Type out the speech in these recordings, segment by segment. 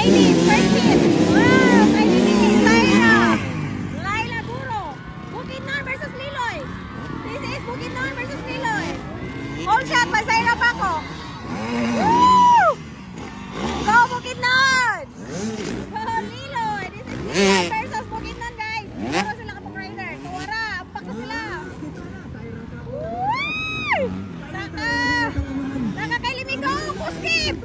ladies, first hit. Wow, Kylie May, Zaira, Laila Guro. Bukidnon versus Liloy. This is Bukidnon versus Liloy. Home shot by Zaira Paco. Woo! Go Bukidnon! Go Liloy! This is Liloy versus Bukidnon, guys. Dito sila kapag rider. Tuwara, ampak na sila. Woo! Saka Kylie May, go! Puskip!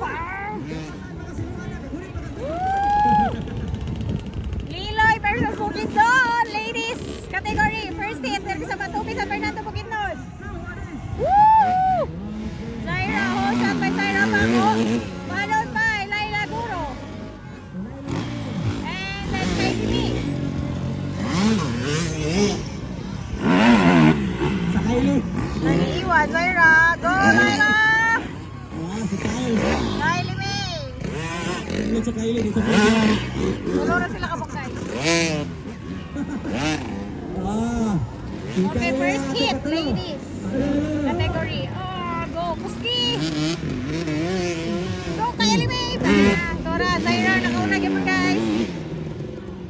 Liloy versus Bukidnon, ladies category, first hit, sa Matupi sa Fernando Bukidnon. Woo! Zaira, whole shot by Zaira Paco, followed by Laila Guro. And then Kylie May. Sa Kylie. Naniiwan, Zaira, go Laila! Si Kylie. Kylie May. Ulit sa Kylie dito po. Tulo na sila kabukay. Okay, first hit, ladies. Category. Oh, go, Puski. Go, Kylie May. Bang. Dora, Zaira, nakauna gyud guys.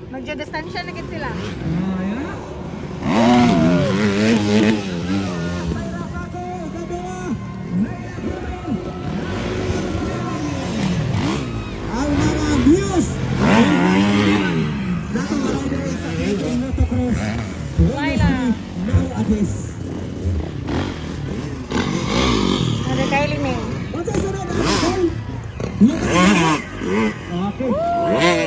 Magja-distansya na gid sila. Ang mga views. Dato marider sa Philippine Motocross. Laila. Nowadays. Ada Kylie May. What's the sunod? Okay.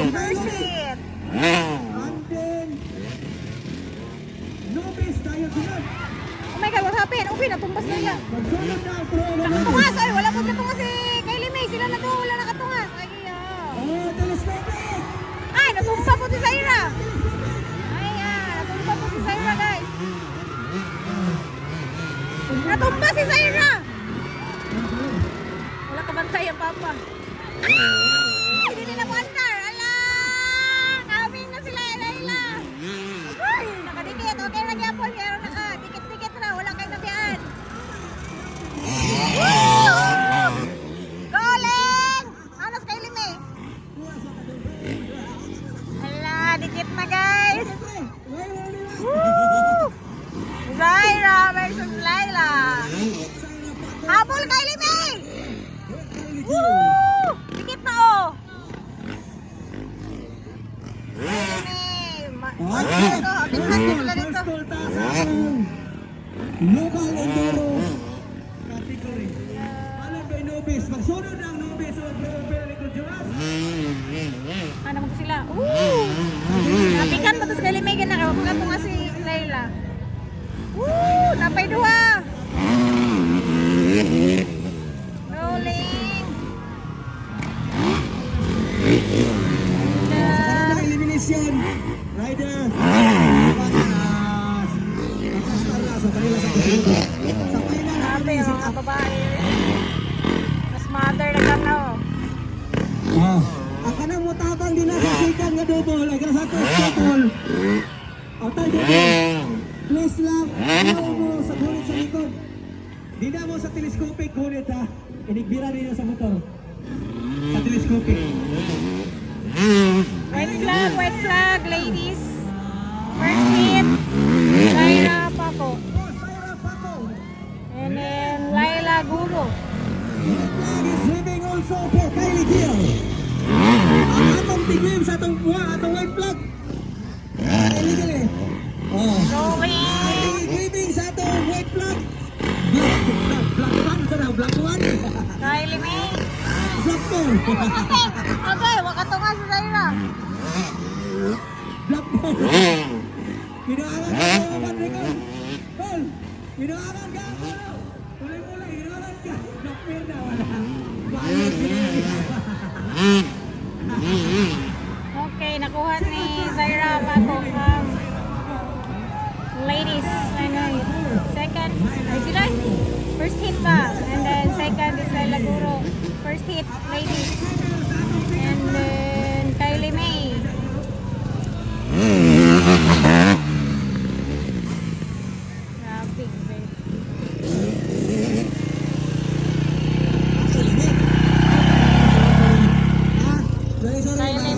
First hit. And then Nobis tayo sunod. Oh my God, what happened? Okay, natumbas na nila. Magsunod na ang pro. Nakatungas. Ay, wala po katungas si Kylie May. Sila na to, wala nakatungas. Ay, Telescopic. ay, natumpa po si Zaira. Ay, natumpa po si Zaira, guys. Natumpa si Zaira. Wala ka bantay ang papa. Hindi nila po andar. Ala! Kaming na sila, Laila. Ay, nakadikit. Okay lang yan po. Pero nakadikit-dikit na. Wala kayong nabiyaan. Galing! Anas Kylie May. Ala, dikit na guys. Woo! Zaira versus Laila. Habol Kylie May. Woo! Dikit na oh. Kylie May. Tingnan nila dito. Local enduro category. Ano ba Nobis? Magsunod ang Nobis o Global Juras. Ano mo sila? Woo! Napikan mo to sa Kylie May ganun. Kapag nga si Laila. Woo! Napay duha. Rolling. Sa karang elimination, rider. Sa kanila sa kusunod. Sa final Sabi oh, mga babae. Mas mother na gana oh. Ang kanang mutabang din na sa second nga double. Ay sa to double. Atay dito. Please lang. Ayaw mo sa gunit sa likod. Di na mo sa telescopic gunit ha. Inigbira din sa motor. Sa telescopic. White flag, ladies. First hit, Zaira Paco. Zaira Paco. And then Laila Guro. White flag is leaving also for Kylie Gill. Ang atong tiglim sa atong buha, atong white flag. Illegal eh. Rolling. Leaving sa atong white flag. Black one, ito na, black one. Kylie May. Black four. Okay, wakato nga si Zaira. Black four. Pinaaran ka, Patrick. Paul, pinaaran ka. Tuloy-tuloy, pinaaran ka. Black four na, wala. Bayad Okay, nakuha ni Zaira Paco ang ladies. Second, ay sila? First hit pa. And then second is Laila Guro. First hit, ladies. And then Kylie May. Grabe, babe. sorry. Silent.